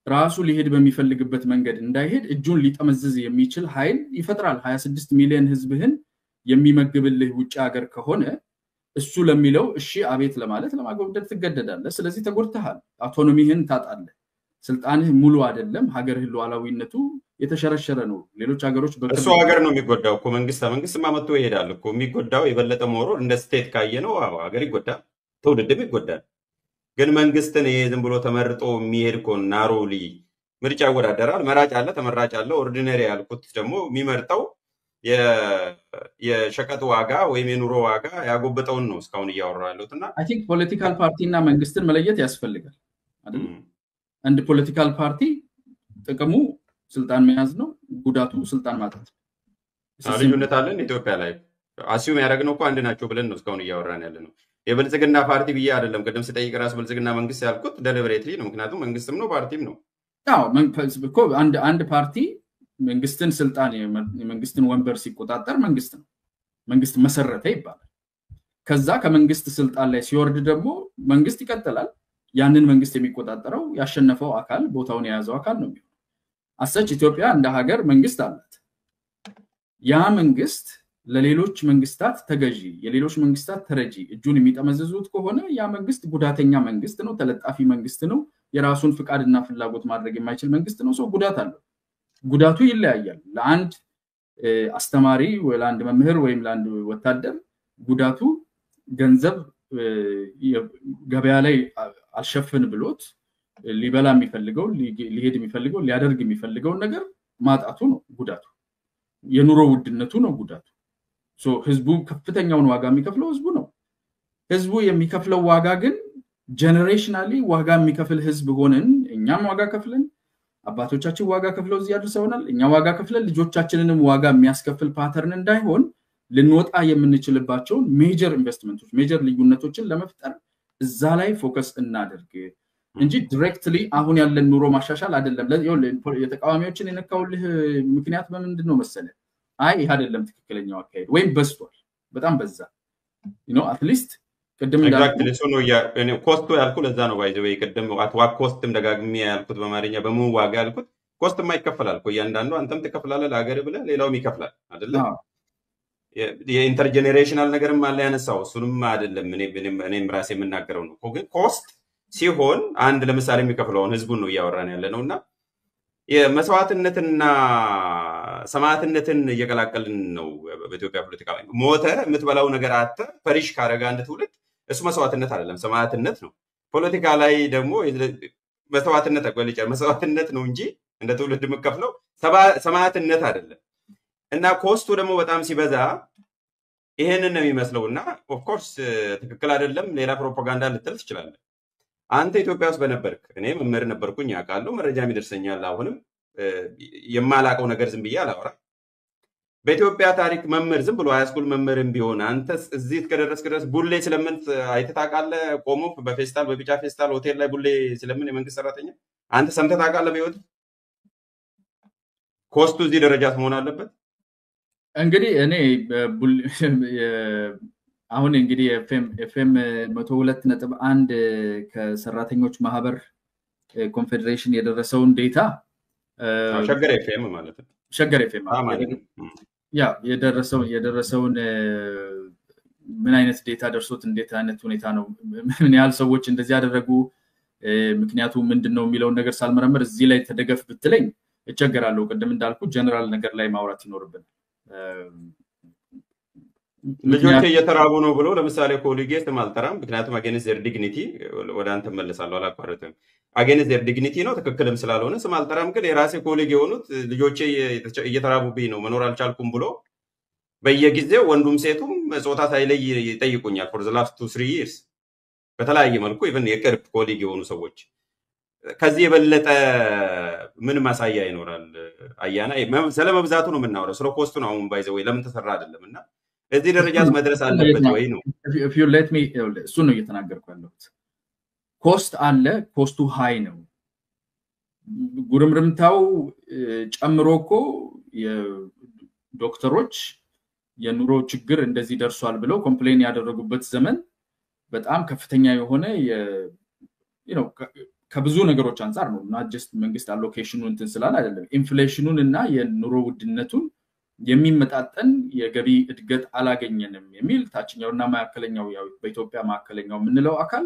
ራሱ ሊሄድ በሚፈልግበት መንገድ እንዳይሄድ እጁን ሊጠመዝዝ የሚችል ኃይል ይፈጥራል 26 ሚሊዮን ህዝብህን የሚመግብልህ ውጭ ሀገር ከሆነ እሱ ለሚለው እሺ አቤት ለማለት ለማጎብደድ ትገደዳለህ ስለዚህ ተጎድተሃል አውቶኖሚህን ታጣለህ ስልጣንህ ሙሉ አይደለም ሀገርህ ሉዓላዊነቱ የተሸረሸረ ነው ሌሎች ሀገሮች
እሱ ሀገር ነው የሚጎዳው እኮ መንግስት ማመጡ ይሄዳል እኮ የሚጎዳው የበለጠ ሞሮ እንደ ስቴት ካየ ነው ሀገር ይጎዳል ትውልድም ይጎዳል ግን መንግስትን ዝም ብሎ ተመርጦ የሚሄድ እኮ ናሮሊ ምርጫ ያወዳደራል መራጭ አለ ተመራጭ አለ ኦርዲነሪ ያልኩት ደግሞ የሚመርጠው የሸቀጥ ዋጋ ወይም የኑሮ ዋጋ ያጎበጠውን ነው እስካሁን እያወራ ያለውትና
አይ ቲንክ ፖለቲካል ፓርቲና መንግስትን መለየት ያስፈልጋል አይደል አንድ ፖለቲካል ፓርቲ ጥቅሙ ስልጣን መያዝ ነው ጉዳቱ ስልጣን ማጣት
ልዩነት አለን ኢትዮጵያ ላይ አሲዩም ያደረግነው እኮ አንድ ናቸው ብለን ነው እስካሁን እያወራን ያለነው የብልጽግና ፓርቲ ብዬ አይደለም ቀደም ስጠይቅ ራስ ብልጽግና መንግስት ያልኩት ደሊብሬትሊ ነው ምክንያቱም መንግስትም ነው ፓርቲም ነው
አዎ እኮ አንድ ፓርቲ መንግስትን ስልጣን የመንግስትን ወንበር ሲቆጣጠር መንግስት ነው መንግስት መሰረተ ይባላል ከዛ ከመንግስት ስልጣን ላይ ሲወርድ ደግሞ መንግስት ይቀጥላል ያንን መንግስት የሚቆጣጠረው ያሸነፈው አካል ቦታውን የያዘው አካል ነው የሚሆነው አሰች ኢትዮጵያ እንደ ሀገር መንግስት አላት ያ መንግስት ለሌሎች መንግስታት ተገዢ የሌሎች መንግስታት ተረጂ እጁን የሚጠመዝዙት ከሆነ ያ መንግስት ጉዳተኛ መንግስት ነው ተለጣፊ መንግስት ነው የራሱን ፍቃድና ፍላጎት ማድረግ የማይችል መንግስት ነው ሰው ጉዳት አለው ጉዳቱ ይለያያል ለአንድ አስተማሪ ወይ ለአንድ መምህር ወይም ለአንድ ወታደር ጉዳቱ ገንዘብ ገበያ ላይ አልሸፍን ብሎት ሊበላ የሚፈልገው ሊሄድ የሚፈልገው ሊያደርግ የሚፈልገው ነገር ማጣቱ ነው ጉዳቱ የኑሮ ውድነቱ ነው ጉዳቱ ህዝቡ ከፍተኛውን ዋጋ የሚከፍለው ህዝቡ ነው ህዝቡ የሚከፍለው ዋጋ ግን ጀነሬሽናሊ ዋጋ የሚከፍል ህዝብ ሆነን እኛም ዋጋ ከፍለን አባቶቻችን ዋጋ ከፍለው እዚህ ያደርሰውናል እኛ ዋጋ ከፍለን ልጆቻችንንም ዋጋ የሚያስከፍል ፓተርን እንዳይሆን ልንወጣ የምንችልባቸው ሜጀር ኢንቨስትመንቶች ሜጀር ልዩነቶችን ለመፍጠር እዛ ላይ ፎከስ እናደርግ እንጂ ዳይሬክትሊ አሁን ያለን ኑሮ ማሻሻል አይደለም የተቃዋሚዎችን የነካውልህ ምክንያት በምንድነው መሰለ አይ ይሄ አይደለም ትክክለኛው አካሄድ ወይም በስቷል በጣም በዛ አትሊስት ቀደም
ኤግዛክትሊ ሶ ነው ኮስቱ ያልኩ ለዛ ነው ባይዘው ይቀደም አትዋ ኮስትም ደጋግሜ ያልኩት በማርኛ በምን ዋጋ ያልኩት ኮስት የማይከፈላል እኮ ያንዳንዱ አንተም ትከፍላለህ ለሀገር ብለ ሌላውም ይከፍላል አይደለ የኢንተርጀነሬሽናል ነገርም አለ ያነሳው እሱንም አይደለም እኔም ራሴ የምናገረው ነው ግን ኮስት ሲሆን አንድ ለምሳሌ የሚከፍለውን ህዝቡን ነው ያወራን ያለ ነውና የመስዋዕትነትና ሰማዕትነትን እየቀላቀልን ነው በኢትዮጵያ ፖለቲካ ላይ ሞተ የምትበላው ነገር አተ ፐሪሽ ካረጋ አንድ ትውልድ እሱ መስዋዕትነት አይደለም ሰማዕትነት ነው ፖለቲካ ላይ ደግሞ መስዋዕትነት አቆልጫ መስዋዕትነት ነው እንጂ እንደ ትውልድ መከፍለው ሰማዕትነት አይደለም እና ኮስቱ ደግሞ በጣም ሲበዛ ይሄንን ነው የሚመስለውና ኦፍ ኮርስ ትክክል አይደለም ሌላ ፕሮፓጋንዳ ልትል ትችላለህ አንተ ኢትዮጵያ ውስጥ በነበርክ እኔ መምህር ነበርኩኝ ያውቃለሁ መረጃ የሚደርሰኛል አሁንም የማላቀው ነገር ዝም ብዬ አላወራ በኢትዮጵያ ታሪክ መምህር ዝም ብሎ ሃይስኩል መምህርም ቢሆን አንተ እዚህ ከደረስክ ድረስ ቡሌ ስለምን አይተህ ታውቃለህ ቆሞ በፌስታል በቢጫ ፌስታል ሆቴል ላይ ቡሌ ስለምን የመንግስት ሰራተኛ አንተ ሰምተህ ታውቃለህ በህይወት ኮስቱ እዚህ ደረጃ መሆን አለበት
እንግዲህ እኔ አሁን እንግዲህ ኤፍኤም 102.1 ከሰራተኞች ማህበር ኮንፌደሬሽን የደረሰውን ዴታ
ሸገር ኤፍኤም ማለት ነው
ሸገር ኤፍኤም ያ የደረሰውን ምን አይነት ዴታ ደርሶት እንዴት አይነት ሁኔታ ነው ምን ያህል ሰዎች እንደዚህ ያደረጉ ምክንያቱ ምንድነው የሚለው ነገር ሳልመረመር እዚህ ላይ ተደገፍ ብትለኝ እቸገራለሁ ቅድም እንዳልኩ ጀነራል ነገር ላይ ማውራት ይኖርብን
ልጆች እየተራቡ ነው ብሎ ለምሳሌ ኮሊጌት ማልተራም ምክንያቱም against their dignity ወደ አንተ መለሳለሁ አላቋረጥም against their dignity ነው ትክክልም ስላልሆነ ስማልተራም ግን የራሴ ኮሊግ የሆኑት ልጆቼ እየተራቡብኝ ነው መኖር አልቻልኩም ብሎ በየጊዜው ወንዱም ሴቱም ጾታ ሳይለይ ይጠይቁኛል for the last 2-3 years በተለያየ መልኩ even የቅርብ ኮሊግ የሆኑ ሰዎች ከዚህ የበለጠ ምን ማሳያ ይኖራል አያና ስለመብዛቱ ነው የምናወራው ስለ ኮስቱ ነው አሁን ባይዘው ለምን ተሰራ አይደለምና እዚህ ደረጃስ መድረስ አለበት ወይ ነው
if you let me እሱ ነው እየተናገርኩ ያለሁት ኮስት አለ ኮስቱ ሃይ ነው ጉርምርምታው ጨምሮኮ የዶክተሮች የኑሮ ችግር እንደዚህ ደርሷል ብለው ኮምፕሌን ያደረጉበት ዘመን በጣም ከፍተኛ የሆነ ከብዙ ነገሮች አንፃር ነው not just መንግስት አሎኬሽኑን እንትን ስላል አይደለም ኢንፍሌሽኑን እና የኑሮ ውድነቱን የሚመጣጠን የገቢ እድገት አላገኘንም የሚል ታችኛውና ማከለኛው ያው በኢትዮጵያ ማከለኛው ምንለው አካል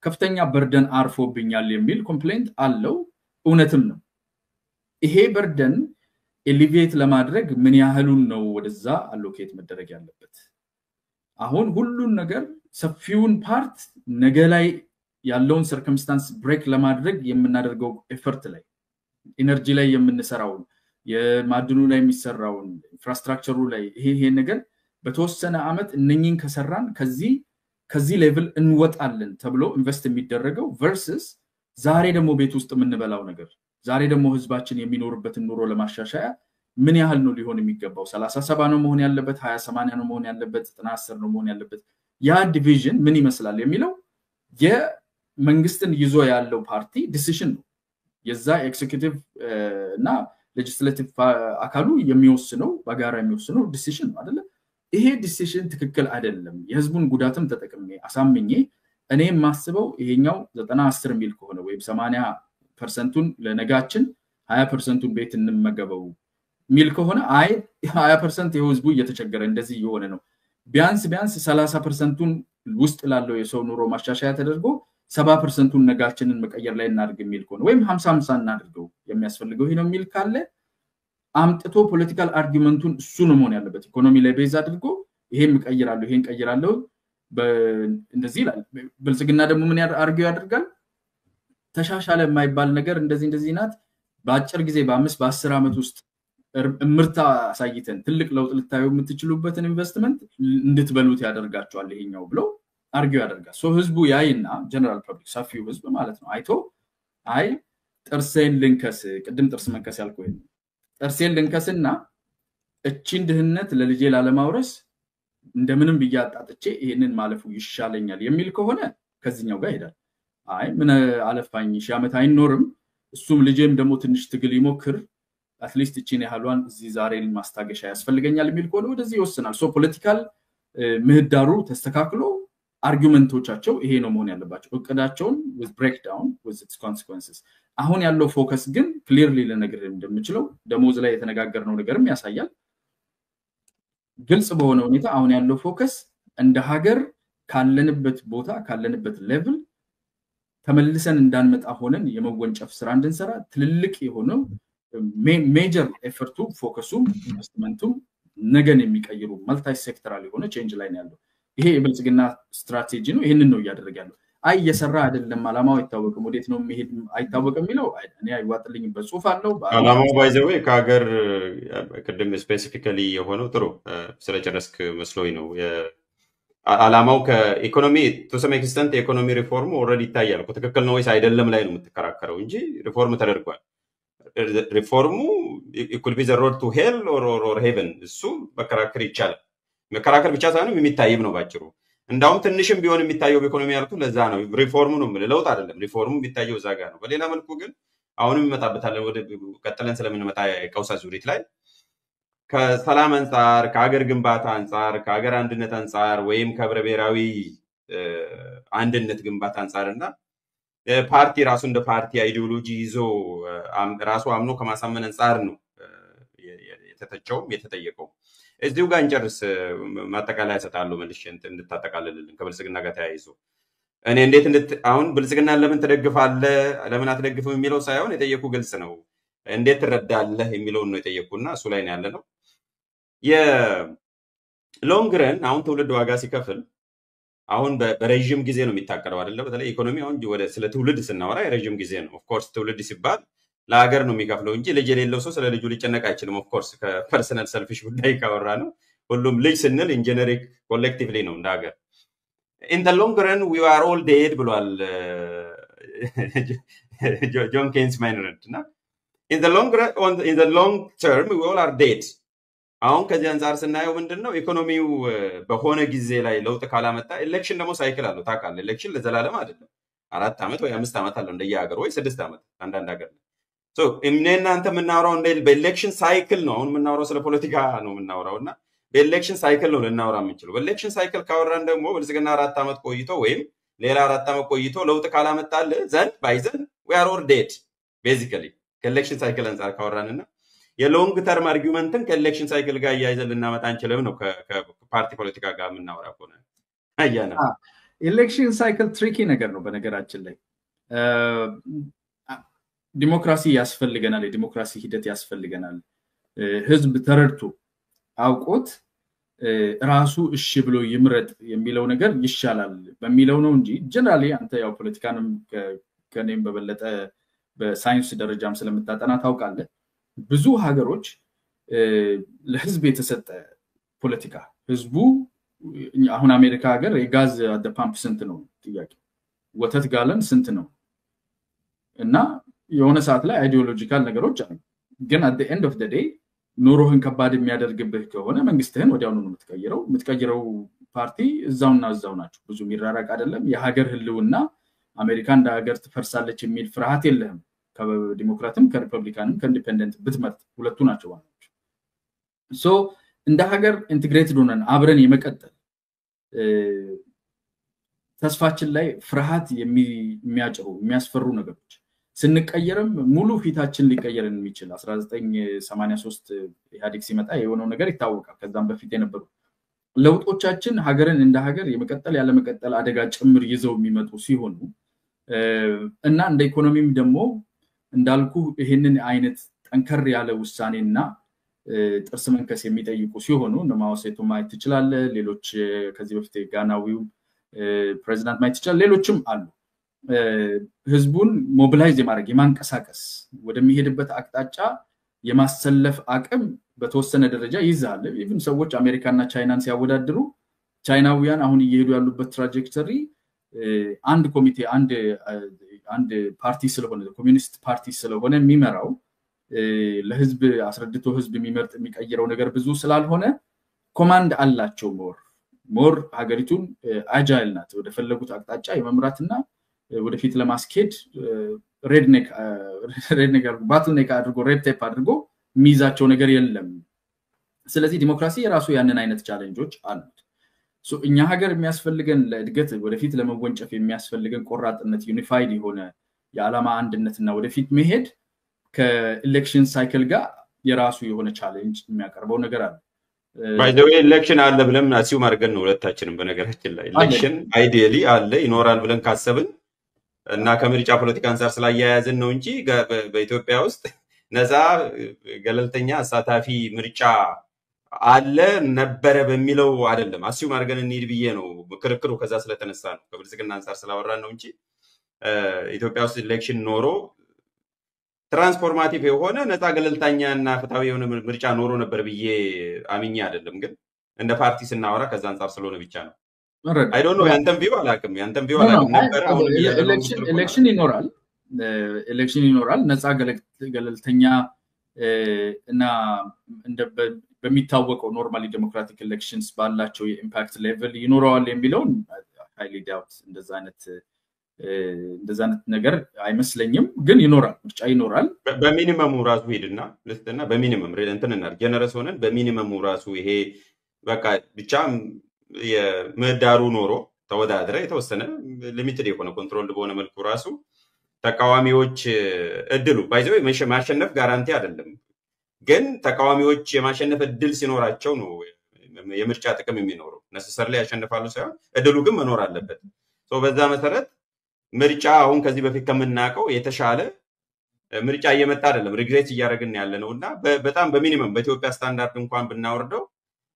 ከፍተኛ በርደን አርፎብኛል የሚል ኮምፕሌንት አለው እውነትም ነው ይሄ በርደን ኤሊቬት ለማድረግ ምን ያህሉን ነው ወደዛ አሎኬት መደረግ ያለበት አሁን ሁሉን ነገር ሰፊውን ፓርት ነገ ላይ ያለውን circumstance break ለማድረግ የምናደርገው ኤፈርት ላይ ኢነርጂ ላይ የምንሰራው የማድኑ ላይ የሚሰራው ኢንፍራስትራክቸሩ ላይ ይሄ ነገር በተወሰነ አመት እነኚን ከሰራን ከዚህ ሌቭል እንወጣለን ተብሎ ኢንቨስት የሚደረገው versus ዛሬ ደግሞ ቤት ውስጥ የምንበላው ነገር ዛሬ ደግሞ ህዝባችን የሚኖርበትን ኑሮ ለማሻሻያ ምን ያህል ነው ሊሆን የሚገባው 30-70 ነው መሆን ያለበት 20-80 ነው መሆን ያለበት 90-10 ነው መሆን ያለበት ያ ዲቪዥን ምን ይመስላል የሚለው የመንግስትን ይዞ ያለው ፓርቲ ዲሲዥን ነው የዛ ኤክዚኪዩቲቭ እና ሌጂስሌቲቭ አካሉ የሚወስነው በጋራ የሚወስነው ዲሲዥን ነው አይደል ይሄ ዲሲዥን ትክክል አይደለም የህዝቡን ጉዳትም ተጠቅሜ አሳምኜ እኔ ማስበው ይሄኛው 90-10 ሚል ከሆነ ወይ 80%ን ለነጋችን 20%ን ቤት እንመገበው ሚል ከሆነ አይ 20% የህዝቡ እየተቸገረ እንደዚህ የሆነ ነው ቢያንስ 30%ን ውስጥ ላለው የሰው ኑሮ ማሻሻያ ተደርጎ 70%ን ነጋችንን መቀየር ላይ እናድርግ ሚል ከሆነ ወይም 50-50 እናድርገው የሚያስፈልገው ይሄ ነው ሚል ካለ አምጥቶ ፖለቲካል አርጊመንቱን እሱ ነው መሆን ያለበት ኢኮኖሚ ላይ ቤዝ አድርጎ ይሄን መቀየራለሁ ይሄን ቀየራለሁ እንደዚህ ይላል ብልጽግና ደግሞ ምን አርጊው ያደርጋል ተሻሻለ የማይባል ነገር እንደዚህ ናት በአጭር ጊዜ በ5-10 አመት ውስጥ ምርታ አሳይተን ትልቅ ለውጥ ልታዩ የምትችሉበትን ኢንቨስትመንት እንድትበሉት ያደርጋቸዋል ይሄኛው ብሎ አርጊው ያደርጋል ሶ ህዝቡ ያይና ጀነራል ፐብሊክ ሰፊው ህዝብ ማለት ነው አይቶ አይ ጥርሴን ልንከስ ቅድም ጥርስ መንከስ ያልኩኝ ጥርሴን ልንከስና እቺን ድህነት ለልጄ ላለማውረስ እንደምንም በያጣጥቼ ይሄንን ማለፉ ይሻለኛል የሚል ከሆነ ከዚህኛው ጋር ይሄዳል አይ ምን አለፋኝ ሺ አመት አይኖርም እሱም ልጄም ደግሞ ትንሽ ትግል ይሞክር አትሊስት እቺን ያህሏን እዚህ ዛሬን ማስታገሻ ያስፈልገኛል የሚል ከሆነ ወደዚህ ይወስናል ሶ ፖለቲካል ምህዳሩ ተስተካክሎ አርጊመንቶቻቸው ይሄ ነው መሆን ያለባቸው እቅዳቸውን with breakdown with its consequences አሁን ያለው ፎከስ ግን clearly ለነገር እንደምችለው ደሞዝ ላይ የተነጋገርነው ነገርም ያሳያል ግልጽ በሆነ ሁኔታ አሁን ያለው ፎከስ እንደ ሀገር ካለንበት ቦታ ካለንበት ሌቭል ተመልሰን እንዳንመጣ ሆነን የመወንጨፍ ስራ እንድንሰራ ትልልቅ የሆነው ሜጀር ኤፈርቱ ፎከሱም ኢንቨስትመንቱም ነገን የሚቀይሩ መልቲ ሴክተራል የሆነ ቼንጅ ላይ ነው ያለው ይሄ የብልጽግና ስትራቴጂ ነው ይሄንን ነው ያደረገ ያለው አይ የሰራ አይደለም አላማው አይታወቅም ወዴት ነው መሄድ አይታወቅም የሚለው እኔ አይዋጥልኝ በጽሁፍ አለው
አላማው ባይዘው ከሀገር ቅድም ስፔሲፊካሊ የሆነው ጥሩ ስለጨረስክ መስሎኝ ነው አላማው ከኢኮኖሚ ቱ ሰም ኤክስተንት ኢኮኖሚ ሪፎርም ኦልሬዲ ይታያል ትክክል ነው ወይስ አይደለም ላይ ነው የምትከራከረው እንጂ ሪፎርም ተደርጓል ሪፎርሙ it could be the road to hell or heaven እሱ መከራከር ይቻላል መከራከር ብቻ ሳይሆን የሚታይም ነው ባጭሩ እንዳውም ትንሽም ቢሆን የሚታየው በኢኮኖሚ ያልኩ ለዛ ነው ሪፎርሙ ነው ለውጥ አይደለም ሪፎርሙ የሚታየው ዛጋ ነው በሌላ መልኩ ግን አሁንም ይመጣበታል ወደ ቀጥለን ስለምንመጣ ቀውሳ ዙሪት ላይ ከሰላም አንፃር ከሀገር ግንባታ አንፃር ከሀገር አንድነት አንፃር ወይም ከብረ ብሔራዊ አንድነት ግንባታ አንፃርና ፓርቲ ራሱ እንደ ፓርቲ አይዲዮሎጂ ይዞ ራሱ አምኖ ከማሳመን አንፃር ነው የተተቸውም የተጠየቀው እዚሁ ጋር እንጨርስ ማጠቃለያ ሰጣለሁ መልሼ እንድታጠቃልልልን ከብልጽግና ጋር ተያይዞ እኔ እንዴት አሁን ብልጽግና ለምን ተደግፋለህ ለምን አትደግፍም የሚለው ሳይሆን የጠየቁ ግልጽ ነው እንዴት ትረዳለህ የሚለው ነው የጠየቁና እሱ ላይ ነው ያለነው የሎንግ ረን አሁን ትውልድ ዋጋ ሲከፍል አሁን በረጅም ጊዜ ነው የሚታቀደው አይደለ በተለይ ኢኮኖሚ አሁን ወደ ስለ ትውልድ ስናወራ የረጅም ጊዜ ነው ኦፍ ኮርስ ትውልድ ሲባል ለሀገር ነው የሚከፍለው እንጂ ልጅ የሌለው ሰው ስለ ልጁ ሊጨነቅ አይችልም ኦፍ ኮርስ ከፐርሰናል ሰልፊሽ ጉዳይ ካወራ ነው ሁሉም ልጅ ስንል ኢንጂነሪክ ኮሌክቲቭሊ ነው እንደ ሀገር in the long run we are all dead ብሏል ጆን ኬንስ ማይነርድ እና in the long term we all are dead አሁን ከዚህ አንፃር ስናየው ምንድነው ኢኮኖሚው በሆነ ጊዜ ላይ ለውጥ ካላመጣ ኤሌክሽን ደግሞ ሳይክል አለው ታውቃለህ ኤሌክሽን ለዘላለም አይደለም 4 አመት ወይ 5 አመት አለው እንደየሀገር ወይ 6 አመት አንዳንድ ሀገር ሶ እምነና አንተ ምናወራው እንደ በኤሌክሽን ሳይክል ነው አሁን ምናወራው ስለ ፖለቲካ ነው ምናወራውና በኤሌክሽን ሳይክል ነው ልናወራ የምንችለው በኤሌክሽን ሳይክል ካወራን ደግሞ ብልጽግና 4 አመት ቆይቶ ወይም ሌላ 4 አመት ቆይቶ ለውጥ ካላመጣል ዘን ባይዘን we are all dead basically ከኤሌክሽን ሳይክል አንፃር ካወራንና የሎንግ ተርም አርጊውመንትን ከኤሌክሽን ሳይክል ጋር ያይዘን ልናመጣ እንችላለን ነው ከፓርቲ ፖለቲካ ጋር ምናወራ ቆነ አያና
ኤሌክሽን ሳይክል ትሪኪ ነገር ነው በነገራችን ላይ ዲሞክራሲ ያስፈልገናል የዲሞክራሲ ሂደት ያስፈልገናል ህዝብ ተረድቶ አውቆት ራሱ እሺ ብሎ ይምረጥ የሚለው ነገር ይሻላል በሚለው ነው እንጂ ጀነራሊ አንተ ያው ፖለቲካንም ከኔም በበለጠ በሳይንስ ደረጃም ስለምታጠና ታውቃለህ ብዙ ሀገሮች ለህዝብ የተሰጠ ፖለቲካ ህዝቡ አሁን አሜሪካ ሀገር የጋዝ አደ ፓምፕ ስንት ነው ጥያቄ ወተት ጋለን ስንት ነው እና የሆነ ሰዓት ላይ አይዲዮሎጂካል ነገሮች አሉ ግን at the end of the day ኑሮህን ከባድ የሚያደርግብህ ከሆነ መንግስትህን ወዲያው ነው የምትቀይረው ፓርቲ እዛውና እዛው ናቸው ብዙ ሚራራቅ አይደለም የሀገር ህልውና አሜሪካ እንደ ሀገር ትፈርሳለች የሚል ፍርሃት የለህም ከዲሞክራትም ከሪፐብሊካንም ከኢንዲፔንደንት ብትመርጥ ሁለቱ ናቸው ማለት ሶ እንደ ሀገር ኢንተግሬትድ ሆነን አብረን የመቀጠል ተስፋችን ላይ ፍርሃት የሚያጭሩ የሚያስፈሩ ነገሮች ስንቀየርም ሙሉ ፊታችን ሊቀየርን የሚችል 1983 ኢህአዴግ ሲመጣ የሆነው ነገር ይታወቃል ከዛም በፊት የነበሩ ለውጦቻችን ሀገርን እንደ ሀገር የመቀጠል ያለ መቀጠል አደጋ ጭምር ይዘው የሚመጡ ሲሆኑ እና እንደ ኢኮኖሚም ደግሞ እንዳልኩ ይሄንን አይነት ጠንከር ያለ ውሳኔና ጥርስ መንከስ የሚጠይቁ ሲሆኑ ነማውሴቱ ማየት ይችላል ሌሎች ከዚህ በፊት ጋናዊው ፕሬዝዳንት ማየት ይችላል ሌሎችም አሉ ህዝቡን ሞቢላይዝ የማድረግ የማንቀሳቀስ ወደሚሄድበት አቅጣጫ የማሰለፍ አቅም በተወሰነ ደረጃ ይዛል ኢቭን ሰዎች አሜሪካና ቻይናን ሲያወዳድሩ ቻይናውያን አሁን እየሄዱ ያሉበት ትራጀክተሪ አንድ ኮሚቴ አንድ ፓርቲ ስለሆነ ኮሚኒስት ፓርቲ ስለሆነ የሚመራው ለህዝብ አስረድቶ ህዝብ የሚመርጥ የሚቀይረው ነገር ብዙ ስላልሆነ ኮማንድ አላቸው ሞር ሀገሪቱን አጃይል ናት ወደ ፈለጉት አቅጣጫ የመምራትና ወደፊት ለማስኬድ ሬድኔክ ባትልኔክ አድርጎ ሬድ ቴፕ አድርጎ ሚዛቸው ነገር የለም ስለዚህ ዲሞክራሲ የራሱ ያንን አይነት ቻሌንጆች አሉት ሶ እኛ ሀገር የሚያስፈልገን ለእድገት ወደፊት ለመወንጨፍ የሚያስፈልገን ቆራጥነት ዩኒፋይድ የሆነ የዓላማ አንድነትና ወደፊት መሄድ ከኤሌክሽን ሳይክል ጋር የራሱ የሆነ ቻሌንጅ የሚያቀርበው ነገር አለ
by the way election አለ ብለን አሲው ማርገን ነው ሁለታችንም በነገራችን ላይ election ideally አለ ይኖራል ብለን ካሰብን እና ከምርጫ ፖለቲካ አንፃር ስላያያዝን ነው እንጂ በኢትዮጵያ ውስጥ ነፃ ገለልተኛ አሳታፊ ምርጫ አለ ነበረ በሚለው አይደለም አስዩም አድርገን እንሂድ ብዬ ነው ክርክሩ ከዛ ስለተነሳ ነው ከብልጽግና አንፃር ስላወራን ነው እንጂ ኢትዮጵያ ውስጥ ኢሌክሽን ኖሮ ትራንስፎርማቲቭ የሆነ ነፃ ገለልተኛና ፍትሃዊ የሆነ ምርጫ ኖሮ ነበር ብዬ አምኜ አይደለም ግን እንደ ፓርቲ ስናወራ ከዛ አንፃር ስለሆነ ብቻ ነው አይ ዶንት ኖ ያንተም ቪው አላውቅም ነበር አሁን
ኤሌክሽን ይኖራል ነፃ ገለልተኛ እና እንደ በሚታወቀው ኖርማሊ ዴሞክራቲክ ኤሌክሽንስ ባላቸው የኢምፓክት ሌቨል ይኖራል የሚለውን ሃይሊ ዳውት እንደዛ አይነት ነገር አይመስለኝም ግን ይኖራል ምርጫ ይኖራል
በሚኒመሙ ራሱ ሄድና ለስተና በሚኒመም እንተንና ጀነረስ ሆነን በሚኒመሙ ራሱ ይሄ በቃ ብቻ የመዳሩ ኖሮ ተወዳድረ የተወሰነ ሊሚትድ የሆነ ኮንትሮል በሆነ መልኩ ራሱ ተቃዋሚዎች እድሉ ባይዘው ማሸነፍ ጋራንቲ አይደለም ግን ተቃዋሚዎች የማሸነፍ እድል ሲኖራቸው ነው የምርጫ ጥቅም የሚኖረው ነሰሰርሊ ያሸንፋሉ ሳይሆን እድሉ ግን መኖር አለበት በዛ መሰረት ምርጫ አሁን ከዚህ በፊት ከመናቀው የተሻለ ምርጫ እየመጣ አይደለም ሪግሬት እያደረግን ያለነውና በጣም በሚኒመም በኢትዮጵያ ስታንዳርድ እንኳን ብናወርደው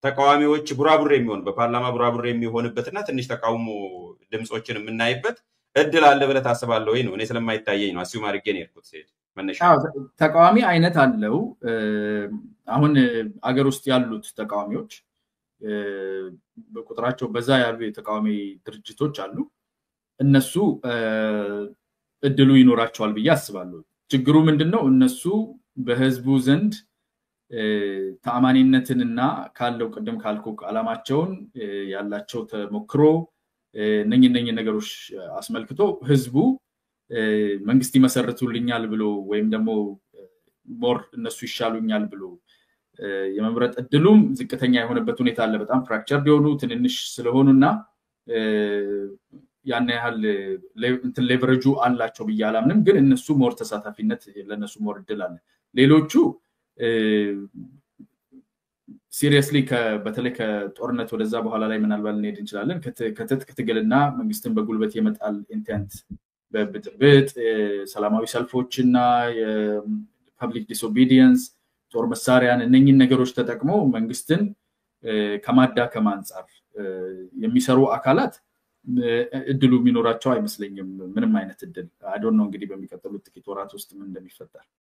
ተቃዋሚዎች ቡራቡሬ የሚሆን በፓርላማ ቡራቡሬ የሚሆንበትና ትንሽ ተቃውሞ ድምጾችን የምናይበት እድል አለ ብለ ታስባለህ ወይ ነው እኔ ስለማይታየኝ ነው አስዩም አድርጌ ነው የርኩት ሲል መነሻ
ተቃዋሚ አይነት አለው አሁን አገር ውስጥ ያሉት ተቃዋሚዎች በቁጥራቸው በዛ ያሉ የተቃዋሚ ድርጅቶች አሉ እነሱ እድሉ ይኖራቸዋል ብዬ አስባለሁ ችግሩ ምንድነው እነሱ በህዝቡ ዘንድ ተአማኒነትንና ካለው ቀደም ካልኩ አላማቸውን ያላቸው ተሞክሮ ነኝ ነገሮች አስመልክቶ ህዝቡ መንግስት ይመሰርቱልኛል ብሎ ወይም ደግሞ ሞር እነሱ ይሻሉኛል ብሎ የመምረጥ እድሉም ዝቅተኛ የሆነበት ሁኔታ አለ በጣም ፍራክቸርድ የሆኑ ትንንሽ ስለሆኑና ያን ያህል እንትን ሌቨሬጁ አላቸው በያላምንም ግን እነሱ ሞር ተሳታፊነት ለነሱ ሞር እድል አለ ሌሎቹ ሲሪየስሊ በተለይ ከጦርነት ወደዛ በኋላ ላይ ምናልባት እንሄድ እንችላለን ከትጥቅ ትግልና መንግስትን በጉልበት የመጣል ኢንቴንት በብጥብጥ ሰላማዊ ሰልፎችና የፐብሊክ ዲስኦቢዲየንስ ጦር መሳሪያን እነኚህን ነገሮች ተጠቅመው መንግስትን ከማዳከም አንፃር የሚሰሩ አካላት እድሉ የሚኖራቸው አይመስለኝም ምንም አይነት እድል አይ ዶንት ኖ እንግዲህ በሚቀጥሉት ጥቂት ወራት ውስጥ ምን እንደሚፈጠር